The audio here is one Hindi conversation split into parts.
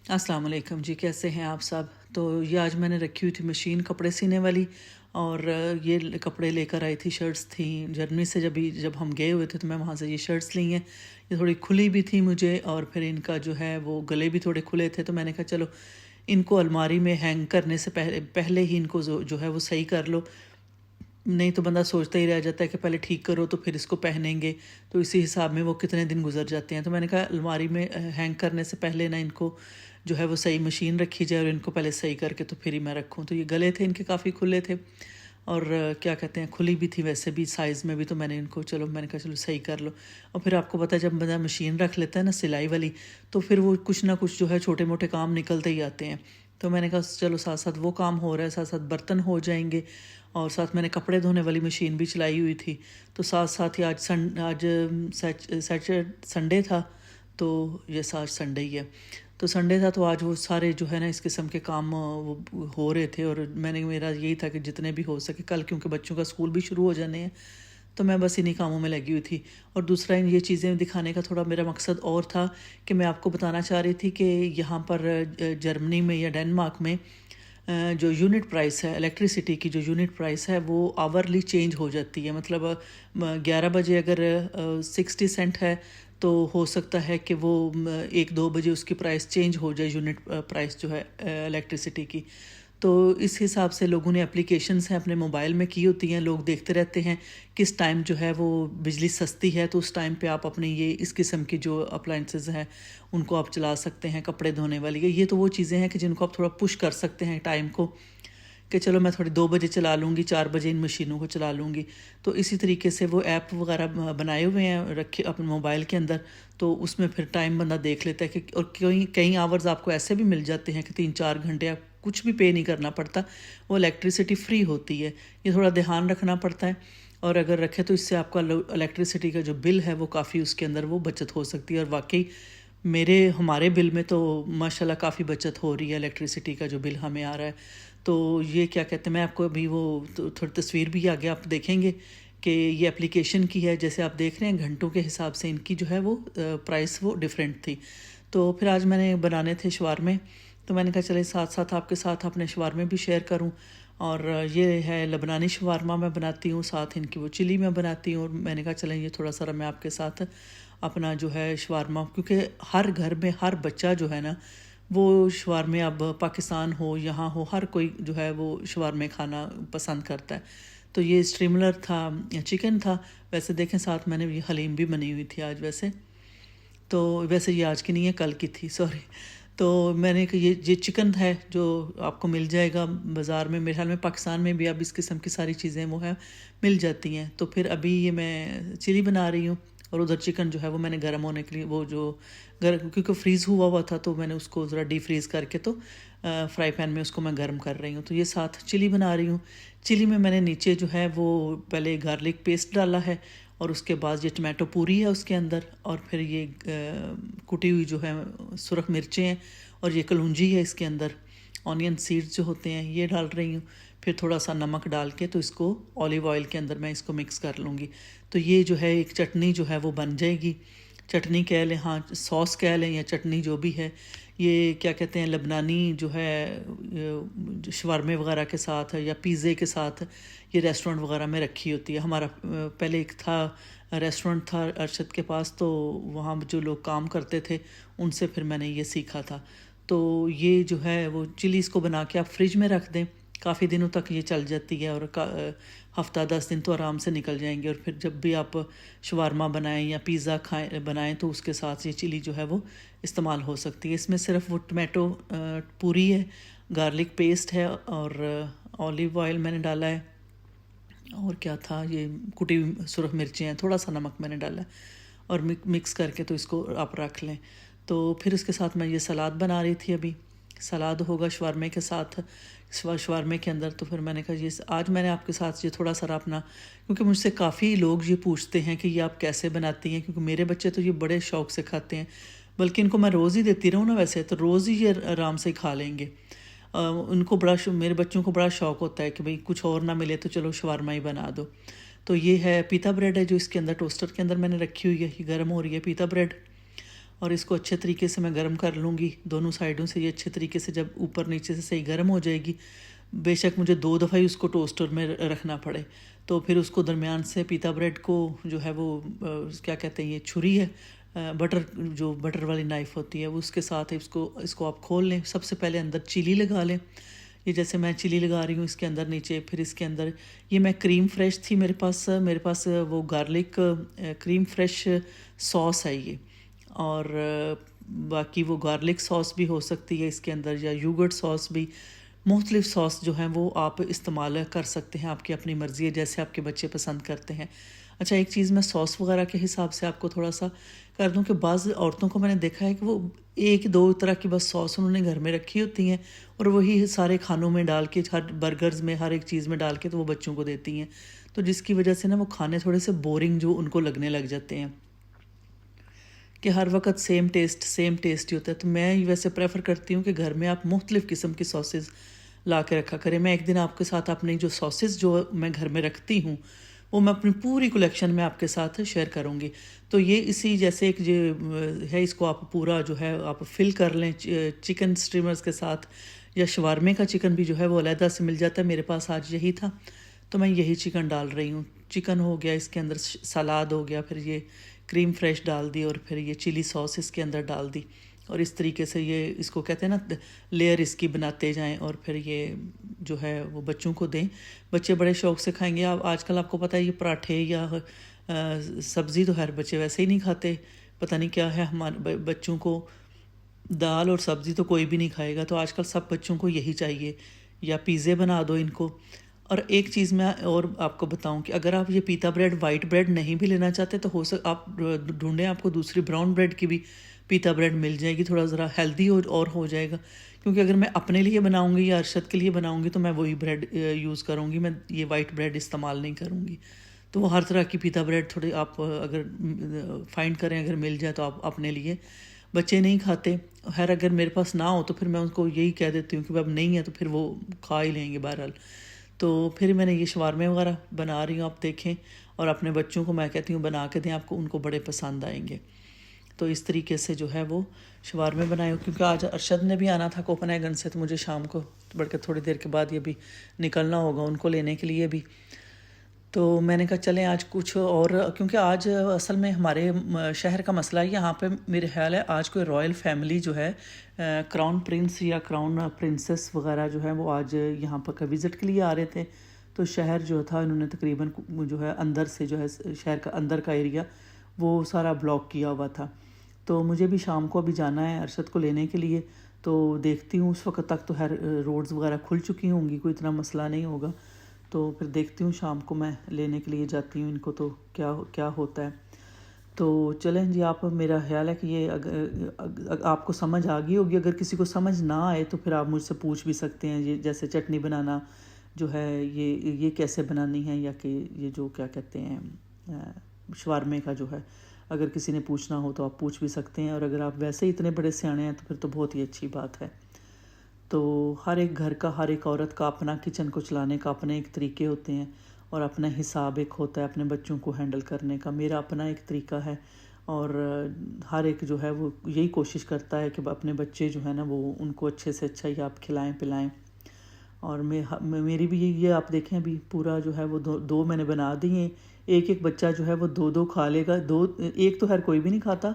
अस्सलाम वालेकुम जी, कैसे हैं आप सब। तो ये आज मैंने रखी हुई थी मशीन कपड़े सीने वाली। और ये कपड़े लेकर आई थी, शर्ट्स थी जर्मनी से। जब हम गए हुए थे तो मैं वहाँ से ये शर्ट्स ली हैं। ये थोड़ी खुली भी थी मुझे, और फिर इनका जो है वो गले भी थोड़े खुले थे। तो मैंने कहा चलो इनको अलमारी में हैंग करने से पहले पहले ही इनको जो है वो सही कर लो। नहीं तो बंदा सोचता ही रह जाता है कि पहले ठीक करो तो फिर इसको पहनेंगे। तो इसी हिसाब में वो कितने दिन गुजर जाते हैं। तो मैंने कहा अलमारी में हैंग करने से पहले ना इनको जो है वो सही मशीन रखी जाए, और इनको पहले सही करके तो फिर ही मैं रखूँ। तो ये गले थे इनके काफ़ी खुले थे, और क्या कहते हैं, खुली भी थी वैसे भी साइज़ में भी। तो मैंने इनको मैंने कहा चलो सही कर लो। और फिर आपको पता है जब बंदा मशीन रख लेता है ना सिलाई वाली, तो फिर वो कुछ ना कुछ जो है छोटे मोटे काम निकलते ही आते हैं। तो मैंने कहा चलो साथ साथ वो काम हो रहा है, साथ साथ बर्तन हो जाएंगे। और साथ मैंने कपड़े धोने वाली मशीन भी चलाई हुई थी। तो साथ साथ ही आज सैटरडे संडे था। तो ये आज संडे ही है। तो संडे था तो आज वो सारे जो है ना इस किस्म के काम वो हो रहे थे। और मेरा यही था कि जितने भी हो सके कल, क्योंकि बच्चों का स्कूल भी शुरू हो जाने हैं, तो मैं बस इन्हीं कामों में लगी हुई थी। और दूसरा ये चीज़ें दिखाने का थोड़ा मेरा मकसद और था कि मैं आपको बताना चाह रही थी कि यहाँ पर जर्मनी में या डेनमार्क में जो यूनिट प्राइस है इलेक्ट्रिसिटी की, जो यूनिट प्राइस है वो आवरली चेंज हो जाती है। मतलब 11 बजे अगर 60 सेंट है, तो हो सकता है कि वो 1-2 बजे उसकी प्राइस चेंज हो जाए, यूनिट प्राइस जो है इलेक्ट्रिसिटी की। तो इस हिसाब से लोगों ने एप्लीकेशंस हैं अपने मोबाइल में की होती हैं। लोग देखते रहते हैं किस टाइम जो है वो बिजली सस्ती है, तो उस टाइम पे आप अपने ये इस किस्म की जो अप्लाइंसेस हैं उनको आप चला सकते हैं। कपड़े धोने वाली ये तो वो चीज़ें हैं कि जिनको आप थोड़ा पुश कर सकते हैं टाइम को, कि चलो मैं थोड़ी 2 बजे चला लूँगी, 4 बजे इन मशीनों को चला लूँगी। तो इसी तरीके से वो ऐप वगैरह बनाए हुए हैं रखे अपने मोबाइल के अंदर। तो उसमें फिर टाइम बंदा देख लेता है कि, और कई कई आवर्स आपको ऐसे भी मिल जाते हैं कि 3-4 घंटे आप कुछ भी पे नहीं करना पड़ता, वो इलेक्ट्रिसिटी फ्री होती है। ये थोड़ा ध्यान रखना पड़ता है। और अगर रखें तो इससे आपका इलेक्ट्रिसिटी का जो बिल है वो काफ़ी उसके अंदर वो बचत हो सकती है। और वाकई हमारे बिल में तो माशाल्लाह काफ़ी बचत हो रही है, इलेक्ट्रिसिटी का जो बिल हमें आ रहा है। तो ये क्या कहते हैं, मैं आपको अभी वो थोड़ी तस्वीर भी आगे आप देखेंगे कि ये एप्लीकेशन की है। जैसे आप देख रहे हैं घंटों के हिसाब से इनकी जो है वो प्राइस वो डिफरेंट थी। तो फिर आज मैंने बनाने थे शवारमे, तो मैंने कहा चले साथ साथ आपके साथ अपने शवारमे भी शेयर करूं। और ये है लबनानी शवारमा मैं बनाती हूँ, साथ इनकी वो चिली मैं बनाती हूँ। और मैंने कहा चलें ये थोड़ा सा मैं आपके साथ अपना जो है शवारमा, क्योंकि हर घर में हर बच्चा जो है ना वो शवारमे, अब पाकिस्तान हो यहाँ हो, हर कोई जो है वो शवारमे खाना पसंद करता है। तो ये स्ट्रीमलर था, चिकन था। वैसे देखें साथ मैंने ये हलीम भी बनी हुई थी आज। वैसे ये आज की नहीं है, कल की थी, सॉरी। तो मैंने कि ये चिकन है जो आपको मिल जाएगा बाज़ार में। मेरे ख्याल में पाकिस्तान में भी अब इस किस्म की सारी चीज़ें वो है मिल जाती हैं। तो फिर अभी ये मैं चिली बना रही हूँ, और उधर चिकन जो है वो मैंने गर्म होने के लिए वो जो क्योंकि फ्रीज़ हुआ हुआ था, तो मैंने उसको ज़रा डी फ्रीज़ करके तो फ्राई पैन में उसको मैं गर्म कर रही हूँ। तो ये साथ चिली बना रही हूँ। चिली में मैंने नीचे जो है वो पहले गार्लिक पेस्ट डाला है, और उसके बाद ये टमाटो पूरी है उसके अंदर, और फिर ये कुटी हुई जो है सुरख मिर्चें हैं, और ये कलौंजी है इसके अंदर। ऑनियन सीड्स जो होते हैं ये डाल रही हूँ। फिर थोड़ा सा नमक डाल के तो इसको ऑलिव ऑयल के अंदर मैं इसको मिक्स कर लूँगी। तो ये जो है एक चटनी जो है वो बन जाएगी। चटनी कह लें, हाँ सॉस कह लें, या चटनी जो भी है। ये क्या कहते हैं, लबनानी जो है शवारमे वगैरह के साथ या पिज़्ज़े के साथ ये रेस्टोरेंट वगैरह में रखी होती है। हमारा पहले एक था रेस्टोरेंट था अरशद के पास, तो वहाँ जो लोग काम करते थे उनसे फिर मैंने ये सीखा था। तो ये जो है वो चिलीज़ को बना के आप फ्रिज में रख दें, काफ़ी दिनों तक ये चल जाती है। और हफ़्ता 10 दिन तो आराम से निकल जाएंगे। और फिर जब भी आप शवारमा बनाएं या पिज़्ज़ा बनाएं, तो उसके साथ ये चिली जो है वो इस्तेमाल हो सकती है। इसमें सिर्फ वो टमाटो पूरी है, गार्लिक पेस्ट है, और ऑलिव ऑयल मैंने डाला है, और क्या था, ये कुटी हुई सुरख मिर्चें हैं, थोड़ा सा नमक मैंने डाला है, और मिक्स करके तो इसको आप रख लें। तो फिर इसके साथ मैं ये सलाद बना रही थी। अभी सलाद होगा शवारमे के साथ, शवारमे के अंदर। तो फिर मैंने कहा ये आज मैंने आपके साथ ये थोड़ा सा अपना, क्योंकि मुझसे काफ़ी लोग ये पूछते हैं कि ये आप कैसे बनाती हैं, क्योंकि मेरे बच्चे तो ये बड़े शौक़ से खाते हैं। बल्कि इनको मैं रोज़ ही देती रहूँ ना, वैसे तो रोज़ ही ये आराम से खा लेंगे। उनको मेरे बच्चों को बड़ा शौक़ होता है कि भाई कुछ और ना मिले तो चलो शवारमा ही बना दो। तो ये है पीता ब्रेड है जो इसके अंदर टोस्टर के अंदर मैंने रखी हुई है, ये गर्म हो रही है पीता ब्रेड। और इसको अच्छे तरीके से मैं गर्म कर लूँगी दोनों साइडों से। ये अच्छे तरीके से जब ऊपर नीचे से सही गर्म हो जाएगी, बेशक मुझे 2 दफ़ा ही उसको टोस्टर में रखना पड़े, तो फिर उसको दरमियान से पीता ब्रेड को जो है वो क्या कहते हैं, ये छुरी है, बटर जो बटर वाली नाइफ़ होती है, वो उसके साथ इसको आप खोल लें। सबसे पहले अंदर चिली लगा लें, ये जैसे मैं चिली लगा रही हूँ इसके अंदर नीचे। फिर इसके अंदर ये मैं क्रीम फ्रेश थी मेरे पास वो गार्लिक क्रीम फ्रेश सॉस है ये, और बाकी वो गार्लिक सॉस भी हो सकती है इसके अंदर, या योगर्ट सॉस भी। मुख्तलिफ सॉस जो हैं वो आप इस्तेमाल कर सकते हैं, आपकी अपनी मर्ज़ी है, जैसे आपके बच्चे पसंद करते हैं। अच्छा, एक चीज़ मैं सॉस वगैरह के हिसाब से आपको थोड़ा सा कर दूं कि बाज़ औरतों को मैंने देखा है कि वो 1-2 तरह की बस सॉस उन्होंने घर में रखी होती हैं, और वही सारे खानों में डाल के, हर बर्गर्स में, हर एक चीज़ में डाल के तो वो बच्चों को देती हैं, तो जिसकी वजह से ना वो खाने थोड़े से बोरिंग जो उनको लगने लग जाते हैं कि हर वक्त सेम टेस्ट ही होता है। तो मैं वैसे प्रेफर करती हूँ कि घर में आप मुख्तलिफ़ किस्म की सॉसेस ला के रखा करें। मैं एक दिन आपके साथ अपनी जो सॉसेस जो मैं घर में रखती हूँ वो मैं अपनी पूरी कलेक्शन में आपके साथ शेयर करूँगी। तो ये इसी जैसे एक जो है, इसको आप पूरा जो है आप फिल कर लें चिकन स्ट्रीमर्स के साथ, या शवारमे का चिकन भी जो है वो अलहदा से मिल जाता है, मेरे पास आज यही था तो मैं यही चिकन डाल रही हूँ। चिकन हो गया, इसके अंदर सलाद हो गया, फिर ये क्रीम फ्रेश डाल दी, और फिर ये चिली सॉस इसके अंदर डाल दी, और इस तरीके से ये इसको कहते हैं ना लेयर इसकी बनाते जाएं, और फिर ये जो है वो बच्चों को दें। बच्चे बड़े शौक़ से खाएंगे। अब आजकल आपको पता है ये पराठे या सब्ज़ी तो हर बच्चे वैसे ही नहीं खाते, पता नहीं क्या है हमारे बच्चों को, दाल और सब्ज़ी तो कोई भी नहीं खाएगा, तो आजकल सब बच्चों को यही चाहिए, या पिज़्ज़े बना दो इनको। और एक चीज़ मैं और आपको बताऊं कि अगर आप ये पीता ब्रेड वाइट ब्रेड नहीं भी लेना चाहते तो आप ढूंढें, आपको दूसरी ब्राउन ब्रेड की भी पीता ब्रेड मिल जाएगी, थोड़ा ज़रा हेल्दी हो जाएगा। क्योंकि अगर मैं अपने लिए बनाऊंगी या अरशद के लिए बनाऊंगी तो मैं वही ब्रेड यूज़ करूंगी, मैं ये वाइट ब्रेड इस्तेमाल नहीं करूंगी। तो वो हर तरह की पीता ब्रेड थोड़ी आप अगर फाइंड करें, अगर मिल जाए तो आप अपने लिए। बच्चे नहीं खाते, खैर अगर मेरे पास ना हो तो फिर मैं उनको यही कह देती हूँ कि अब नहीं है तो फिर वो खा ही लेंगे बहरहाल। तो फिर मैंने ये शवारमे वगैरह बना रही हूँ, आप देखें, और अपने बच्चों को मैं कहती हूँ बना के दें, आपको उनको बड़े पसंद आएंगे। तो इस तरीके से जो है वो शवारमे बनाए हो, क्योंकि आज अरशद ने भी आना था कोपनहेगन से, तो मुझे शाम को बढ़कर थोड़ी देर के बाद ये भी निकलना होगा उनको लेने के लिए भी। तो मैंने कहा चलें आज कुछ और, क्योंकि आज असल में हमारे शहर का मसला है, यहाँ पे मेरे ख्याल है आज कोई रॉयल फैमिली जो है, क्राउन प्रिंस या क्राउन प्रिंसेस वगैरह जो है वो आज यहाँ पर विज़िट के लिए आ रहे थे। तो शहर जो था इन्होंने तकरीबन जो है अंदर से जो है शहर का अंदर का एरिया वो सारा ब्लॉक किया हुआ था। तो मुझे भी शाम को अभी जाना है अरशद को लेने के लिए, तो देखती हूँ उस वक्त तक तो हर रोड्स वगैरह खुल चुकी होंगी, कोई इतना मसला नहीं होगा। तो फिर देखती हूँ शाम को मैं लेने के लिए जाती हूँ इनको, तो क्या होता है। तो चलें जी, आप, मेरा ख्याल है कि ये अगर आपको समझ आ गई होगी। अगर किसी को समझ ना आए तो फिर आप मुझसे पूछ भी सकते हैं। ये जैसे चटनी बनाना जो है ये कैसे बनानी है, या कि ये जो क्या कहते हैं शवारमे का जो है, अगर किसी ने पूछना हो तो आप पूछ भी सकते हैं। और अगर आप वैसे ही इतने बड़े सियाने हैं तो फिर तो बहुत ही अच्छी बात है। तो हर एक घर का, हर एक औरत का अपना किचन को चलाने का अपने एक तरीके होते हैं, और अपना हिसाब एक होता है अपने बच्चों को हैंडल करने का। मेरा अपना एक तरीका है, और हर एक जो है वो यही कोशिश करता है कि अपने बच्चे जो है ना वो उनको अच्छे से अच्छा ही आप खिलाएं पिलाएं। और मेरी भी ये आप देखें अभी पूरा जो है वो दो मैंने बना दिए। एक बच्चा जो है वो दो खा लेगा, एक तो हर कोई भी नहीं खाता,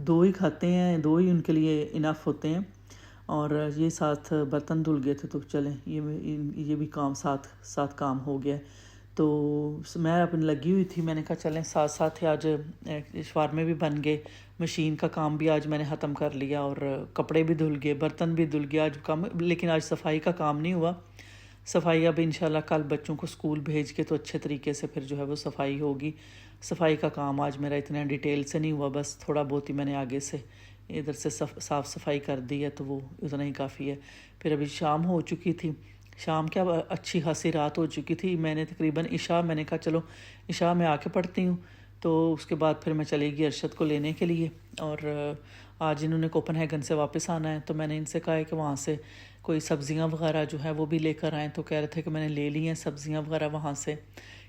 2 ही खाते हैं, 2 ही उनके लिए इनफ होते हैं। और ये साथ बर्तन धुल गए थे, तो चलें ये भी काम साथ काम हो गया। तो मैं अपनी लगी हुई थी, मैंने कहा चलें साथ साथ ही आज शवारमे भी बन गए, मशीन का काम भी आज मैंने ख़त्म कर लिया, और कपड़े भी धुल गए, बर्तन भी धुल गए आज काम। लेकिन आज सफाई का काम नहीं हुआ। सफाई अब इंशाल्लाह कल बच्चों को स्कूल भेज के तो अच्छे तरीके से फिर जो है वो सफाई होगी। सफाई का काम आज मेरा इतना डिटेल से नहीं हुआ, बस थोड़ा बहुत ही मैंने आगे से इधर से साफ़ सफाई कर दी है, तो वो उतना ही काफ़ी है। फिर अभी शाम हो चुकी थी, शाम क्या अच्छी खासी रात हो चुकी थी। मैंने तकरीबन इशा, मैंने कहा चलो इशा में आके पढ़ती हूँ, तो उसके बाद फिर मैं चली गई अरशद को लेने के लिए। और आज इन्होंने कोपनहेगन से वापस आना है, तो मैंने इनसे कहा है कि वहाँ से कोई सब्ज़ियाँ वगैरह जो है वो भी लेकर आएँ। तो कह रहे थे कि मैंने ले ली हैं सब्ज़ियाँ वगैरह वहाँ से,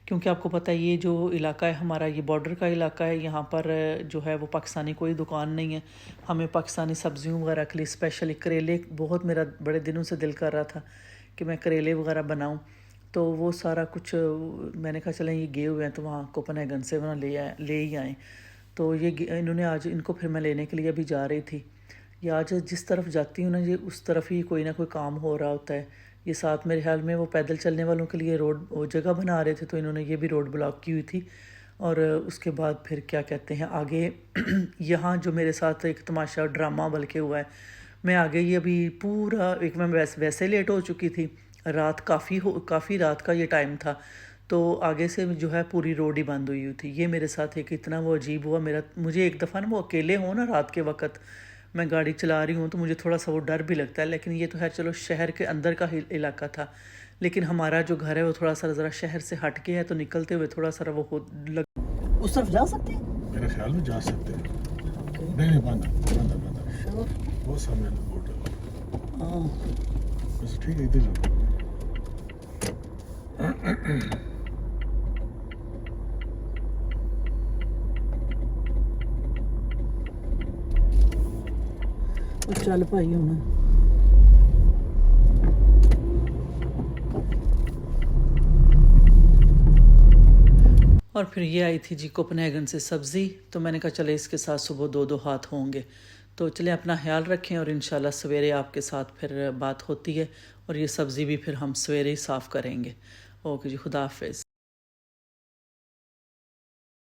क्योंकि आपको पता है ये जो इलाका है हमारा, ये बॉर्डर का इलाका है। यहाँ पर जो है वो पाकिस्तानी कोई दुकान नहीं है। हमें पाकिस्तानी सब्जियों वगैरह के लिए स्पेशली करेले, बहुत मेरा बड़े दिनों से दिल कर रहा था कि मैं करेले वगैरह बनाऊँ। तो वो सारा कुछ मैंने कहा चलें ये गए हुए हैं तो वहाँ कोपेनहेगन से वहाँ ले ही आएँ। तो ये इन्होंने आज इनको फिर मैं लेने के लिए अभी जा रही थी। ये आज जिस तरफ जाती हूँ ना, ये उस तरफ ही कोई ना कोई काम हो रहा होता है। ये साथ मेरे ख्याल में वो पैदल चलने वालों के लिए रोड वो जगह बना रहे थे, तो इन्होंने ये भी रोड ब्लॉक की हुई थी। और उसके बाद फिर क्या कहते हैं आगे यहाँ जो मेरे साथ एक तमाशा ड्रामा बल्कि हुआ है। मैं आगे ये अभी पूरा एक मैं वैसे लेट हो चुकी थी, रात काफ़ी रात का ये टाइम था। तो आगे से जो है पूरी रोड ही बंद हुई थी। ये मेरे साथ एक इतना वो अजीब हुआ। मुझे एक दफ़ा ना वो अकेले हो ना रात के वक्त मैं गाड़ी चला रही हूँ तो मुझे थोड़ा सा वो डर भी लगता है। लेकिन ये तो है चलो शहर के अंदर का इलाका था, लेकिन हमारा जो घर है वो थोड़ा सा ज़रा शहर से हट के है, तो निकलते हुए थोड़ा सा वो उस तरफ जा सकते हैं, मेरे ख्याल में जा सकते हैं। नहीं बंद वो सामने बोर्ड है। हाँ बस ठीक है, इधर जाओ। चल भाई हूँ। और फिर ये आई थी जी कोपेनहेगन से सब्ज़ी। तो मैंने कहा चले इसके साथ सुबह दो हाथ होंगे। तो चले अपना ख्याल रखें और इंशाल्लाह सवेरे आपके साथ फिर बात होती है। और ये सब्ज़ी भी फिर हम सवेरे ही साफ़ करेंगे। ओके जी, खुदा हाफिज़।